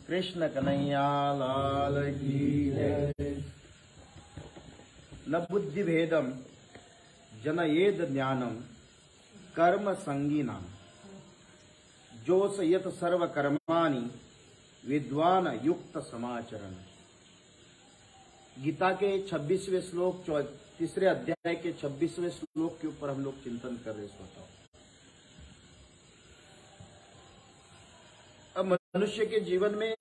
कृष्ण कन्हैया लाल की जय। न बुद्धि भेदम जनयेद ज्ञानम कर्म संगीनाम जोस यत सर्व कर्माणि विद्वान युक्त समाचरण। गीता के 26वें श्लोक 3 अध्याय के 26वें श्लोक के ऊपर हम लोग चिंतन कर रहे हैं। अब मनुष्य के जीवन में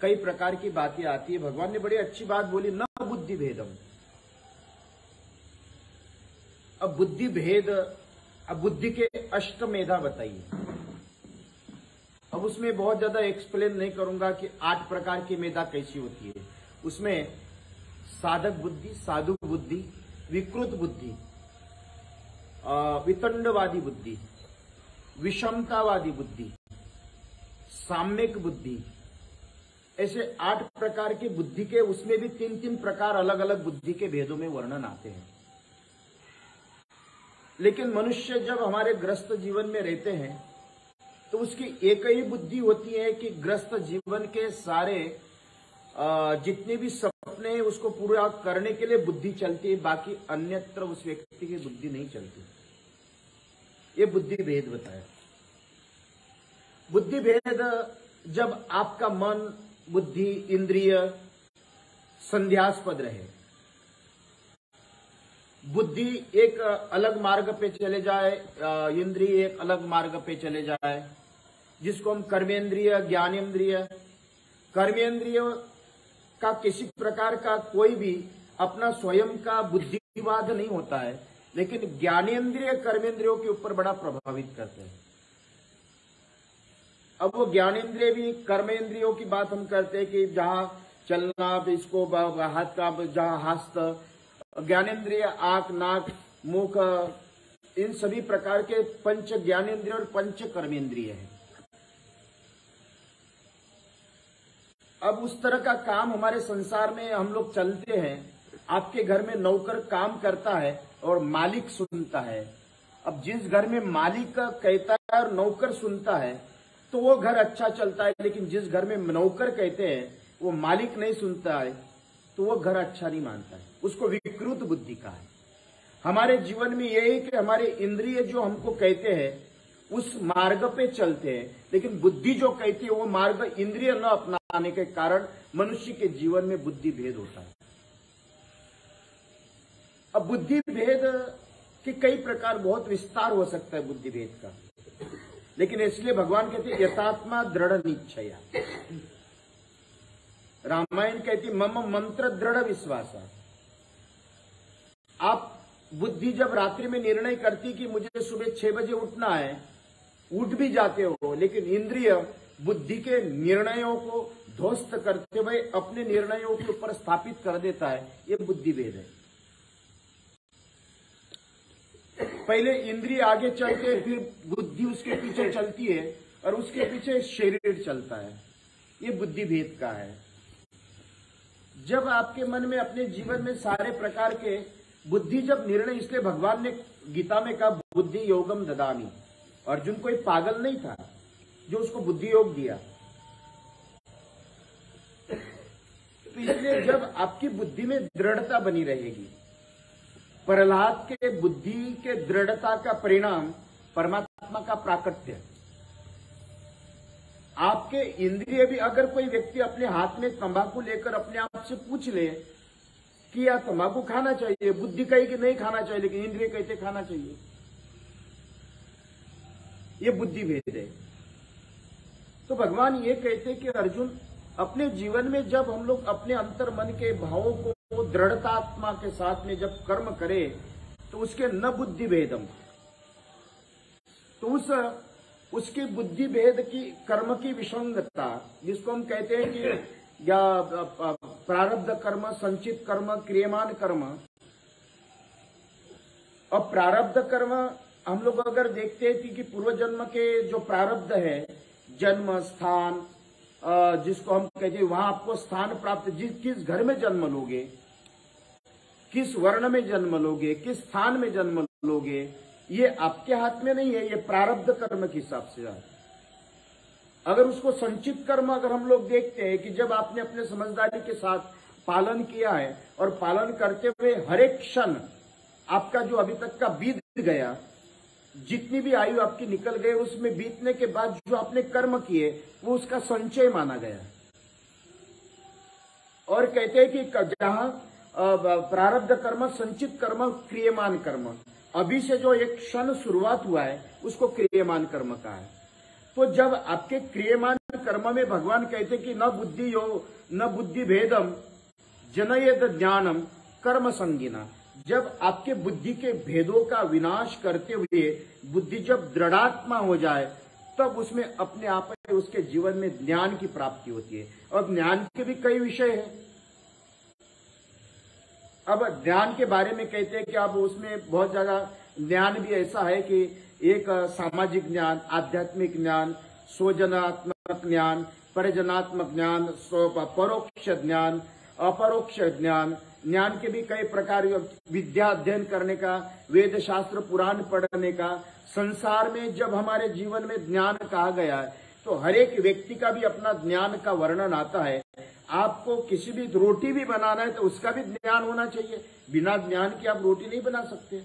कई प्रकार की बातें आती है। भगवान ने बड़ी अच्छी बात बोली, न बुद्धि भेदम। अब बुद्धि भेद, अब बुद्धि के अष्टमेधा बताइए। अब उसमें बहुत ज्यादा एक्सप्लेन नहीं करूंगा कि 8 प्रकार की मेधा कैसी होती है। उसमें साधक बुद्धि, साधु बुद्धि, विकृत बुद्धि, वितंडवादी बुद्धि, विषमतावादी बुद्धि, साम्यक बुद्धि, ऐसे 8 प्रकार की बुद्धि के, उसमें भी 3-3 प्रकार अलग अलग बुद्धि के भेदों में वर्णन आते हैं। लेकिन मनुष्य जब हमारे ग्रस्त जीवन में रहते हैं तो उसकी एक ही बुद्धि होती है कि ग्रस्त जीवन के सारे जितने भी सपने हैं उसको पूरा करने के लिए बुद्धि चलती है, बाकी अन्यत्र उस व्यक्ति की बुद्धि नहीं चलती। ये बुद्धि भेद बताया। बुद्धि भेद जब आपका मन, बुद्धि, इंद्रिय संध्यास्पद रहे, बुद्धि एक अलग मार्ग पे चले जाए, इंद्रिय एक अलग मार्ग पे चले जाए, जिसको हम कर्मेंद्रिय, ज्ञानेंद्रिय। कर्मेंद्रिय का किसी प्रकार का कोई भी अपना स्वयं का बुद्धिवाद नहीं होता है, लेकिन ज्ञानेंद्रिय कर्मेंद्रियों के ऊपर बड़ा प्रभावित करते हैं। अब वो ज्ञानेंद्रिय भी कर्मेंद्रियों की बात हम करते हैं कि जहां चलना, इसको हाथ का, जहां हस्त, ज्ञानेंद्रिय आंख, नाक, मुख, इन सभी प्रकार के पंच ज्ञानेंद्रिय और पंच कर्मेंद्रिय है। अब उस तरह का काम हमारे संसार में हम लोग चलते हैं। आपके घर में नौकर काम करता है और मालिक सुनता है। अब जिस घर में मालिक कहता है और नौकर सुनता है तो वो घर अच्छा चलता है, लेकिन जिस घर में नौकर कहते हैं वो मालिक नहीं सुनता है तो वो घर अच्छा नहीं मानता है। उसको विकृत बुद्धि का है। हमारे जीवन में यही कि हमारे इंद्रिय जो हमको कहते हैं उस मार्ग पे चलते हैं, लेकिन बुद्धि जो कहती है वो मार्ग इंद्रिय न अपनाने के कारण मनुष्य के जीवन में बुद्धि भेद होता है। अब बुद्धि भेद के कई प्रकार, बहुत विस्तार हो सकता है बुद्धि भेद का, लेकिन इसलिए भगवान कहते हैं यथात्मा दृढ़ निश्चया। रामायण कहती मम मंत्र दृढ़ विश्वास। आप बुद्धि जब रात्रि में निर्णय करती कि मुझे सुबह 6 बजे उठना है, उठ भी जाते हो, लेकिन इंद्रिय बुद्धि के निर्णयों को ध्वस्त करते हुए अपने निर्णयों के ऊपर स्थापित कर देता है। ये बुद्धि भेद है। पहले इंद्रिय आगे चलते, फिर बुद्धि उसके पीछे चलती है और उसके पीछे शरीर चलता है। ये बुद्धि भेद का है। जब आपके मन में, अपने जीवन में सारे प्रकार के बुद्धि जब निर्णय, इसलिए भगवान ने गीता में कहा बुद्धि योगम ददामी। अर्जुन कोई पागल नहीं था जो उसको बुद्धि योग दिया। तो इसलिए जब आपकी बुद्धि में दृढ़ता बनी रहेगी, प्रहलाद के बुद्धि के दृढ़ता का परिणाम परमात्मा का प्राकट्य। आपके इंद्रिय भी, अगर कोई व्यक्ति अपने हाथ में तंबाकू लेकर अपने आप से पूछ ले कि यार तंबाकू खाना चाहिए, बुद्धि कहे कि नहीं खाना चाहिए, लेकिन इंद्रिय कहते खाना चाहिए। ये बुद्धि भेद है। तो भगवान ये कहते कि अर्जुन, अपने जीवन में जब हम लोग अपने अंतर मन के भावों को दृढ़तात्मा के साथ में जब कर्म करें तो उसके न बुद्धि भेदम, तो उसकी बुद्धि भेद की, कर्म की विसंगतता, जिसको हम कहते हैं कि या प्रारब्ध कर्म, संचित कर्म, क्रियमान कर्म। और प्रारब्ध कर्म हम लोग अगर देखते हैं कि पूर्व जन्म के जो प्रारब्ध है, जन्म स्थान, जिसको हम कहते हैं वहां आपको स्थान प्राप्त, किस घर में जन्म लोगे, किस वर्ण में जन्म लोगे, किस स्थान में जन्म लोगे, ये आपके हाथ में नहीं है, ये प्रारब्ध कर्म के हिसाब से है। अगर उसको संचित कर्म अगर हम लोग देखते हैं कि जब आपने अपने समझदारी के साथ पालन किया है और पालन करते हुए हर एक क्षण आपका जो अभी तक का बीत गया, जितनी भी आयु आपकी निकल गई, उसमें बीतने के बाद जो आपने कर्म किए वो उसका संचय माना गया। और कहते हैं कि जहां प्रारब्ध कर्म, संचित कर्म, क्रियमान कर्म, अभी से जो एक क्षण शुरुआत हुआ है उसको क्रियमान कर्म कहा है। तो जब आपके क्रियमान कर्म में भगवान कहते कि न बुद्धि यो न बुद्धि भेदम जनयेद ज्ञानम कर्म संगीना, जब आपके बुद्धि के भेदों का विनाश करते हुए बुद्धि जब दृढ़ात्मा हो जाए, तब उसमें अपने आप उसके जीवन में ज्ञान की प्राप्ति होती है। और ज्ञान के भी कई विषय हैं। अब ज्ञान के बारे में कहते हैं कि अब उसमें बहुत ज्यादा ज्ञान भी ऐसा है कि एक सामाजिक ज्ञान, आध्यात्मिक ज्ञान, स्वजनात्मक ज्ञान, परिजनात्मक ज्ञान, परोक्ष ज्ञान, अपरोक्ष ज्ञान, ज्ञान के भी कई प्रकार, विद्या अध्ययन करने का, वेद शास्त्र पुराण पढ़ने का। संसार में जब हमारे जीवन में ज्ञान कहा गया है तो हर एक व्यक्ति का भी अपना ज्ञान का वर्णन आता है। आपको किसी भी रोटी भी बनाना है तो उसका भी ज्ञान होना चाहिए। बिना ज्ञान के आप रोटी नहीं बना सकते।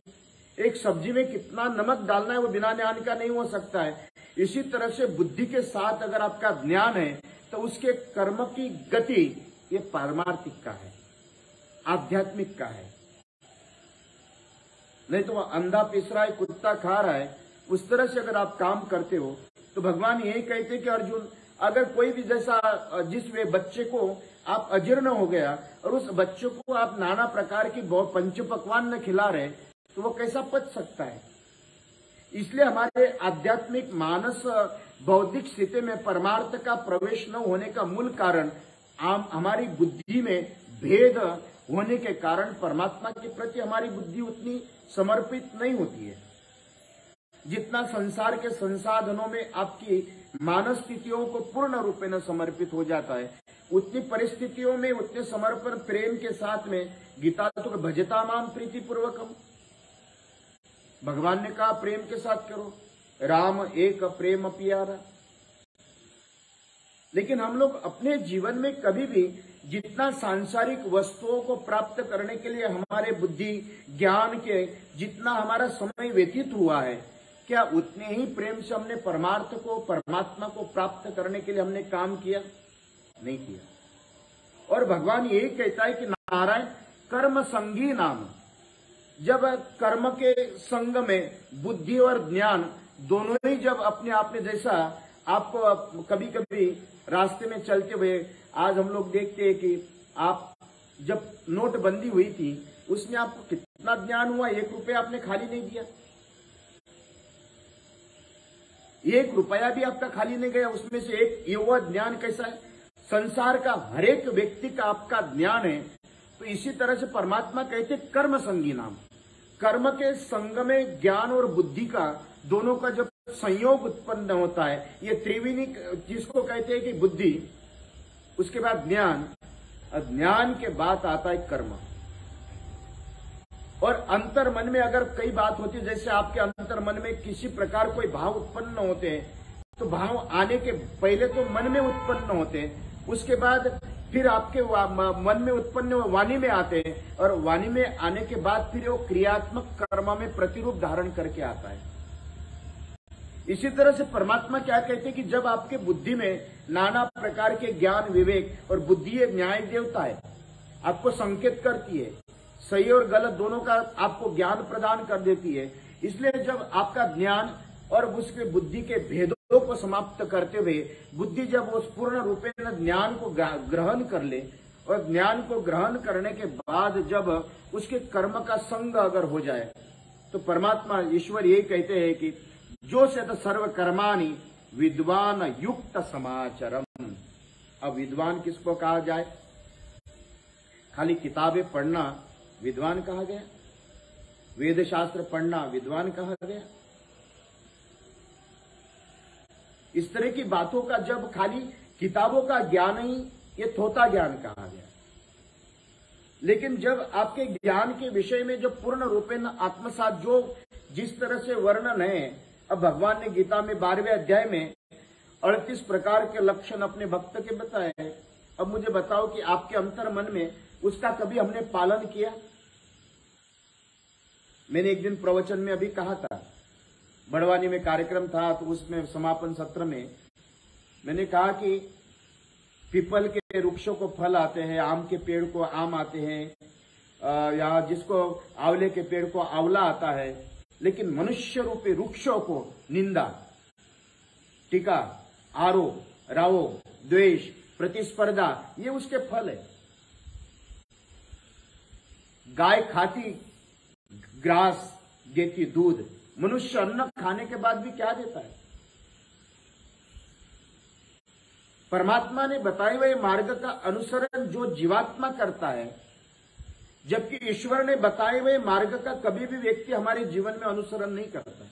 एक सब्जी में कितना नमक डालना है वो बिना ज्ञान का नहीं हो सकता है। इसी तरह से बुद्धि के साथ अगर आपका ज्ञान है तो उसके कर्म की गति ये पारमार्थिक का है, आध्यात्मिक का है। नहीं तो वह अंधा पिस रहा है, कुत्ता खा रहा है, उस तरह से अगर आप काम करते हो तो भगवान यही कहते कि अर्जुन, अगर कोई भी जैसा जिस वे बच्चे को आप अजीर्ण हो गया और उस बच्चे को आप नाना प्रकार की पंच पकवान न खिला रहे तो वो कैसा पच सकता है। इसलिए हमारे आध्यात्मिक मानस बौद्धिक स्थिति में परमार्थ का प्रवेश न होने का मूल कारण हमारी बुद्धि में भेद होने के कारण परमात्मा के प्रति हमारी बुद्धि उतनी समर्पित नहीं होती है। जितना संसार के संसाधनों में आपकी मानस स्थितियों को पूर्ण रूप में समर्पित हो जाता है, उतनी परिस्थितियों में उतने समर्पण प्रेम के साथ में गीता तो भजता माम प्रीति पूर्वकम, भगवान ने कहा प्रेम के साथ करो, राम एक प्रेम प्यारा। लेकिन हम लोग अपने जीवन में कभी भी जितना सांसारिक वस्तुओं को प्राप्त करने के लिए हमारे बुद्धि ज्ञान के जितना हमारा समय व्यतीत हुआ है, क्या उतने ही प्रेम से हमने परमार्थ को, परमात्मा को प्राप्त करने के लिए हमने काम किया? नहीं किया। और भगवान यही कहता है कि नारायण कर्म संगी नाम, जब कर्म के संग में बुद्धि और ज्ञान दोनों ही जब अपने आप में, जैसा आपको कभी कभी रास्ते में चलते हुए आज हम लोग देखते हैं कि आप जब नोटबंदी हुई थी उसमें आपको कितना ज्ञान हुआ, 1 रुपया आपने खाली नहीं दिया, 1 रुपया भी आपका खाली नहीं गया। उसमें से एक युवा ज्ञान कैसा है, संसार का हर एक व्यक्ति का आपका ज्ञान है। तो इसी तरह से परमात्मा कहते कर्म संगी नाम, कर्म के संग में ज्ञान और बुद्धि का दोनों का जब संयोग उत्पन्न होता है, ये त्रिवेणी जिसको कहते हैं कि बुद्धि, उसके बाद ज्ञान, ज्ञान के बाद आता है कर्म। और अंतर मन में अगर कई बात होती है, जैसे आपके अंतर मन में किसी प्रकार कोई भाव उत्पन्न होते हैं, तो भाव आने के पहले तो मन में उत्पन्न होते हैं, उसके बाद फिर आपके मन में उत्पन्न वाणी में आते हैं, और वाणी में आने के बाद फिर वो क्रियात्मक कर्म में प्रतिरूप धारण करके आता है। इसी तरह से परमात्मा क्या कहते हैं कि जब आपके बुद्धि में नाना प्रकार के ज्ञान विवेक, और बुद्धि एक न्याय देवता है, आपको संकेत करती है, सही और गलत दोनों का आपको ज्ञान प्रदान कर देती है। इसलिए जब आपका ज्ञान और उसके बुद्धि के भेदों को समाप्त करते हुए बुद्धि जब उस पूर्ण रूपे में ज्ञान को ग्रहण कर ले, और ज्ञान को ग्रहण करने के बाद जब उसके कर्म का संग अगर हो जाए, तो परमात्मा ईश्वर यही कहते हैं कि जो सत सर्व कर्माणि विद्वान युक्त समाचरम। अब विद्वान किसको कहा जाए? खाली किताबें पढ़ना विद्वान कहा गया, वेद शास्त्र पढ़ना विद्वान कहा गया। इस तरह की बातों का जब खाली किताबों का ज्ञान ही ये थोथा ज्ञान कहा गया, लेकिन जब आपके ज्ञान के विषय में जब पूर्ण रूपेण आत्मसात जो जिस तरह से वर्णन है, अब भगवान ने गीता में 12वें अध्याय में 38 प्रकार के लक्षण अपने भक्त के बताए हैं। अब मुझे बताओ कि आपके अंतर मन में उसका कभी हमने पालन किया? मैंने एक दिन प्रवचन में अभी कहा था, बड़वानी में कार्यक्रम था, तो उसमें समापन सत्र में मैंने कहा कि पीपल के वृक्षों को फल आते हैं, आम के पेड़ को आम आते हैं, या जिसको आंवले के पेड़ को आंवला आता है, लेकिन मनुष्य रूपी वृक्षों को निंदा, टीका, आरोप, रावो, द्वेष, प्रतिस्पर्धा, ये उसके फल है। गाय खाती ग्रास, देती दूध, मनुष्य अन्न खाने के बाद भी क्या देता है? परमात्मा ने बताए हुए मार्ग का अनुसरण जो जीवात्मा करता है, जबकि ईश्वर ने बताए हुए मार्ग का कभी भी व्यक्ति हमारे जीवन में अनुसरण नहीं करता।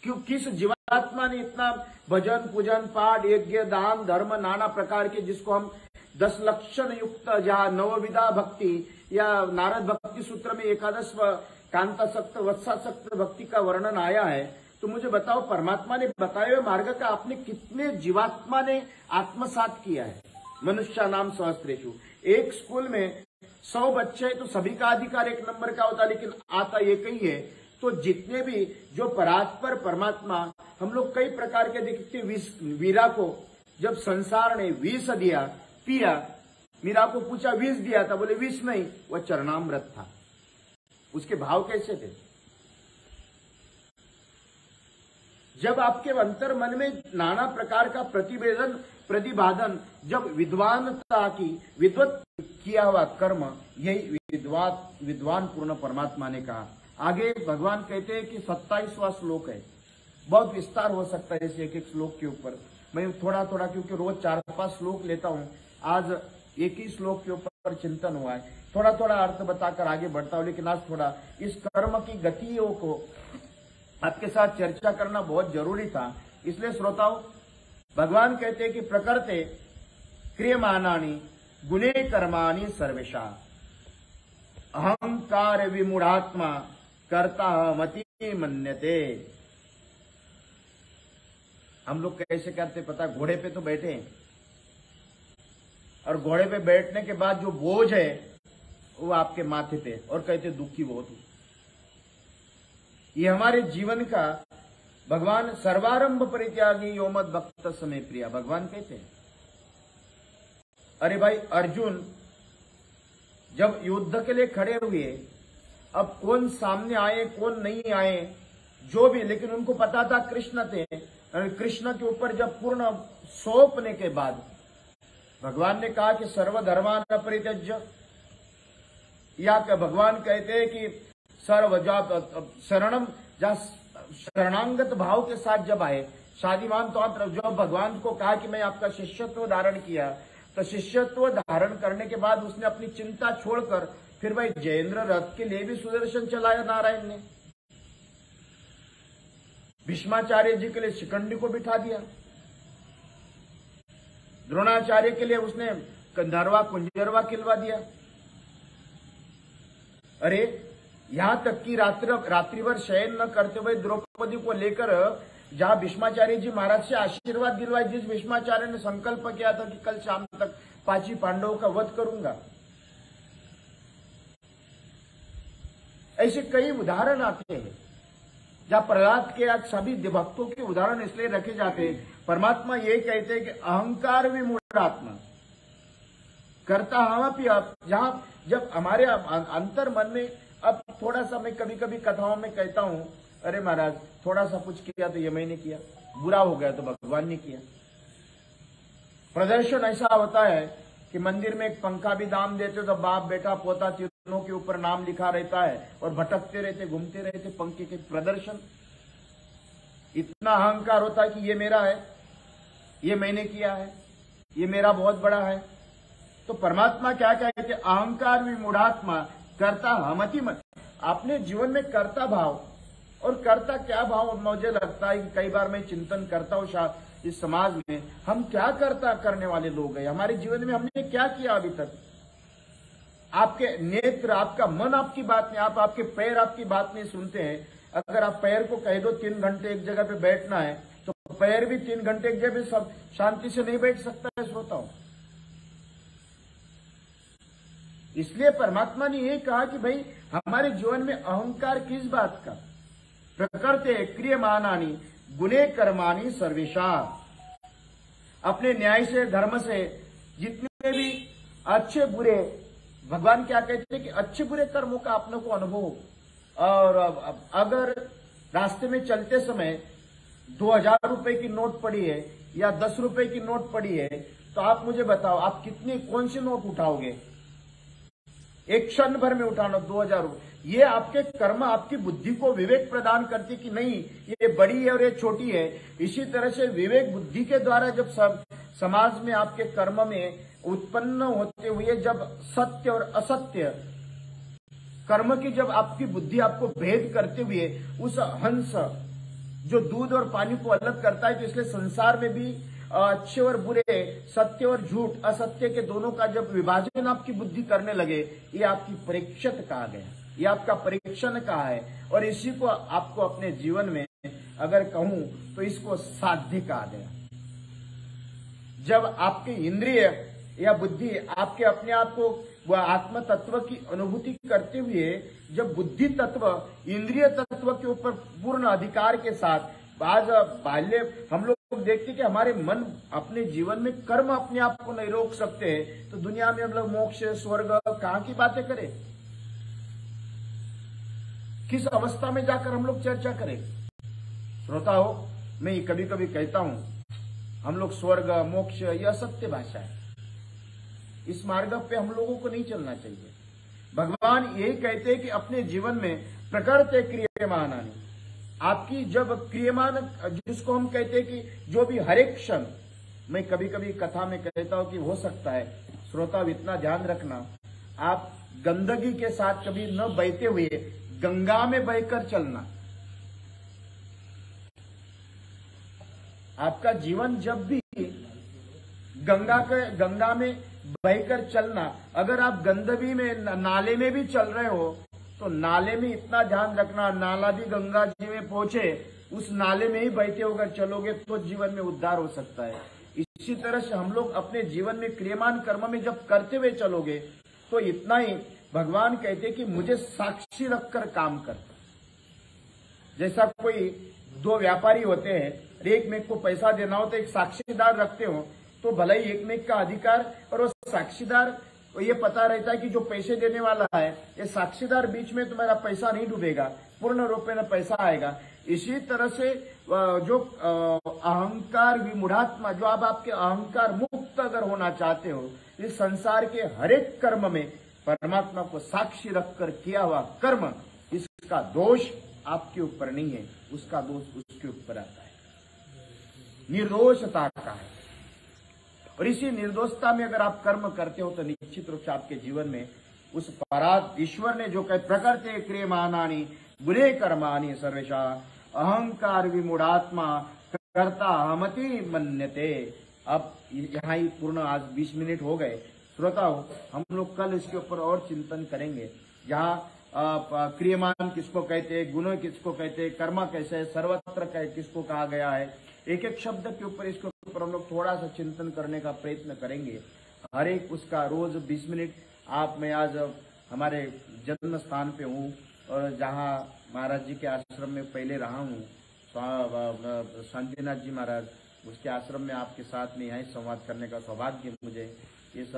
क्यों? किस जीवात्मा ने इतना भजन पूजन पाठ यज्ञ दान धर्म नाना प्रकार के, जिसको हम 10 लक्षण युक्त या नवविधा भक्ति या नारद भक्ति सूत्र में 11 कांतासक्त वत्सासक्त भक्ति का वर्णन आया है, तो मुझे बताओ परमात्मा ने बताए हुए मार्ग का आपने कितने जीवात्मा ने आत्मसात किया है? मनुष्य नाम सहस्त्रेषु। एक स्कूल में 100 बच्चे हैं तो सभी का अधिकार 1 नंबर का होता, लेकिन आता एक ही है। तो जितने भी जो परात्पर परमात्मा, हम लोग कई प्रकार के देखते, वीरा को जब संसार ने विष दिया, पिया, मीरा को पूछा विष दिया था, बोले विष नहीं, वह चरणामृत था। उसके भाव कैसे थे? जब आपके अंतर मन में नाना प्रकार का प्रतिबाधन, जब विद्वानता की विद्वत किया हुआ कर्म, यही विद्वान पूर्ण परमात्मा ने कहा। आगे भगवान कहते हैं कि 27वां श्लोक है, बहुत विस्तार हो सकता है इस एक श्लोक के ऊपर। मैं थोड़ा थोड़ा, क्योंकि रोज 4-5 श्लोक लेता हूं, आज एक ही श्लोक के ऊपर चिंतन हुआ है, थोड़ा थोड़ा अर्थ बताकर आगे बढ़ता हूं। लेकिन आज थोड़ा इस कर्म की गतियों को आपके साथ चर्चा करना बहुत जरूरी था। इसलिए श्रोताओं, भगवान कहते हैं कि प्रकृते क्रियमाणानि गुणे कर्माणि सर्वेशा अहंकार विमूढ़ात्मा कर्ता मति मन्यते। हम लोग कैसे करते पता? घोड़े पे तो बैठे हैं, और घोड़े पे बैठने के बाद जो बोझ है वो आपके माथे पे, और कहते दुखी बहुत हूं। ये हमारे जीवन का भगवान सर्वारंभ परित्यागी यो मद भक्त समय प्रिया, भगवान कहते हैं। अरे भाई अर्जुन जब युद्ध के लिए खड़े हुए, अब कौन सामने आए कौन नहीं आए जो भी, लेकिन उनको पता था कृष्ण थे। कृष्ण के ऊपर जब पूर्ण सौंपने के बाद भगवान ने कहा कि सर्वधर्मान परित्यज्य, या भगवान कहते हैं कि शरणम, जहां शरणांगत भाव के साथ जब आए, शादीमान तो आप जब भगवान को कहा कि मैं आपका शिष्यत्व धारण किया, तो शिष्यत्व धारण करने के बाद उसने अपनी चिंता छोड़कर फिर भाई जयेंद्र रथ के लिए भी सुदर्शन चलाया नारायण ने। भीष्माचार्य जी के लिए शिखंडी को बिठा दिया, द्रोणाचार्य के लिए उसने कंधरवा कुंजरवा खिलवा दिया। अरे यहां तक कि रात्रि भर शयन न करते हुए द्रौपदी को लेकर जहां भीष्माचार्य जी महाराज से आशीर्वाद दिलवाए, जिस भीष्माचार्य ने संकल्प किया था कि कल शाम तक 5 पांडवों का वध करूंगा, ऐसे कई उदाहरण आते हैं जहां प्रहलाद के आज सभी भक्तों के उदाहरण इसलिए रखे जाते हैं। परमात्मा ये कहते हैं कि अहंकार विमूढ़ात्मा करता हम भी, जहां जब हमारे अंतर मन में, अब थोड़ा सा मैं कभी कभी कथाओं में कहता हूं, अरे महाराज थोड़ा सा कुछ किया तो ये मैंने किया, बुरा हो गया तो भगवान ने किया। प्रदर्शन ऐसा होता है कि मंदिर में एक पंखा भी दाम देते तो बाप बेटा पोता तीनों के ऊपर नाम लिखा रहता है और भटकते रहते घूमते रहते पंखे के। प्रदर्शन, इतना अहंकार होता है कि ये मेरा है, ये मैंने किया है, ये मेरा बहुत बड़ा है। तो परमात्मा क्या कहते, अहंकार विमूढ़ात्मा कर्ता हमति मत। आपने जीवन में कर्ता भाव, और कर्ता क्या भाव, मुझे लगता है कि कई बार मैं चिंतन करता हूं इस समाज में हम क्या कर्ता करने वाले लोग हैं, हमारे जीवन में हमने क्या किया अभी तक। आपके नेत्र, आपका मन आपकी बात नहीं, आपके पैर आपकी बात नहीं सुनते हैं। अगर आप पैर को कह दो 3 घंटे एक जगह पे बैठना है तो पैर भी 3 घंटे के भी सब शांति से नहीं बैठ सकता है श्रोताओं। इसलिए परमात्मा ने ये कहा कि भाई हमारे जीवन में अहंकार किस बात का, प्रकृते क्रियमानानि गुणे कर्माणि सर्वेशा। अपने न्याय से धर्म से जितने भी अच्छे बुरे, भगवान क्या कहते हैं कि अच्छे बुरे कर्मों का अपने को अनुभव। और अगर रास्ते में चलते समय 2000 रुपए की नोट पड़ी है या 10 रुपए की नोट पड़ी है, तो आप मुझे बताओ आप कितनी कौन सी नोट उठाओगे? एक क्षण भर में उठाना 2000 रुपए। ये आपके कर्म आपकी बुद्धि को विवेक प्रदान करती कि नहीं ये बड़ी है और ये छोटी है। इसी तरह से विवेक बुद्धि के द्वारा जब समाज में आपके कर्म में उत्पन्न होते हुए जब सत्य और असत्य कर्म की जब आपकी बुद्धि आपको भेद करते हुए उस हंस जो दूध और पानी को अलग करता है, तो इसलिए संसार में भी अच्छे और बुरे, सत्य और झूठ, असत्य के दोनों का जब विभाजन आपकी बुद्धि करने लगे, ये आपकी परीक्षित कहा गया, ये आपका परीक्षण कहा है। और इसी को आपको अपने जीवन में अगर कहूं तो इसको साध्य कहा गया। जब आपके इंद्रिय या बुद्धि आपके अपने आप को वह आत्म तत्व की अनुभूति करते हुए जब बुद्धि तत्व इंद्रिय तत्व के ऊपर पूर्ण अधिकार के साथ, आज बाल्य हम लोग देखते कि हमारे मन अपने जीवन में कर्म अपने आप को नहीं रोक सकते, तो दुनिया में हम लोग मोक्ष स्वर्ग कहां की बातें करें? किस अवस्था में जाकर हम लोग चर्चा करें? श्रोता हो, मैं कभी कभी कहता हूं हम लोग स्वर्ग मोक्ष यह सत्य भाषा है, इस मार्ग पे हम लोगों को नहीं चलना चाहिए। भगवान यही कहते हैं कि अपने जीवन में प्रकृते क्रियमानानि, आपकी जब क्रियमान जिसको हम कहते हैं कि जो भी हर एक क्षण, मैं कभी कभी कथा में कहता हूं कि हो सकता है श्रोता इतना ध्यान रखना, आप गंदगी के साथ कभी न बहते हुए गंगा में बहकर चलना। आपका जीवन जब भी गंगा में बहकर चलना, अगर आप गंदगी में नाले में भी चल रहे हो तो नाले में इतना ध्यान रखना, नाला भी गंगा जी में पहुंचे, उस नाले में ही बहते होकर चलोगे तो जीवन में उद्धार हो सकता है। इसी तरह से हम लोग अपने जीवन में क्रियमान कर्म में जब करते हुए चलोगे तो इतना ही भगवान कहते कि मुझे साक्षी रखकर काम कर। जैसा कोई दो व्यापारी होते हैं, एक में को पैसा देना हो तो एक साक्षीदार रखते हो, तो भले ही एक में का अधिकार और वो साक्षीदार को ये पता रहता है कि जो पैसे देने वाला है ये साक्षीदार बीच में तुम्हारा पैसा नहीं डूबेगा, पूर्ण रूप में पैसा आएगा। इसी तरह से जो अहंकार विमूढ़ात्मा, जो आप आपके अहंकार मुक्त अगर होना चाहते हो, इस संसार के हर एक कर्म में परमात्मा को साक्षी रखकर किया हुआ कर्म, इसका दोष आपके ऊपर नहीं है, उसका दोष उसके ऊपर आता है, निर्दोषता का है। और इसी निर्दोषता में अगर आप कर्म करते हो तो निश्चित रूप से आपके जीवन में उस परात ईश्वर ने जो कहे प्रकृते क्रियमानानि गुणे कर्माणि सर्वेशा अहंकार विमूढ़ात्मा कर्ता हमति मन्यते। अब यहाँ ही पूर्ण आज 20 मिनट हो गए। श्रोताओ, हम लोग कल इसके ऊपर और चिंतन करेंगे। यहाँ क्रियमान किसको कहते हैं, गुण किसको कहते हैं, कर्म कैसे है, सर्वत्र किसको कहा गया है, एक एक शब्द के ऊपर इसके ऊपर हम लोग थोड़ा सा चिंतन करने का प्रयत्न करेंगे। हर एक उसका रोज 20 मिनट मैं आज हमारे जन्म स्थान पे हूँ और जहाँ महाराज जी के आश्रम में पहले रहा हूँ, शांतिनाथ जी महाराज, उसके आश्रम में आपके साथ में यहाँ संवाद करने का सौभाग्य मुझे इस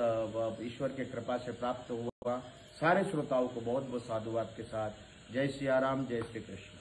ईश्वर के कृपा से प्राप्त हुआ। सारे श्रोताओं को बहुत बहुत साधुवाद के साथ जय सिया राम, जय श्री कृष्ण।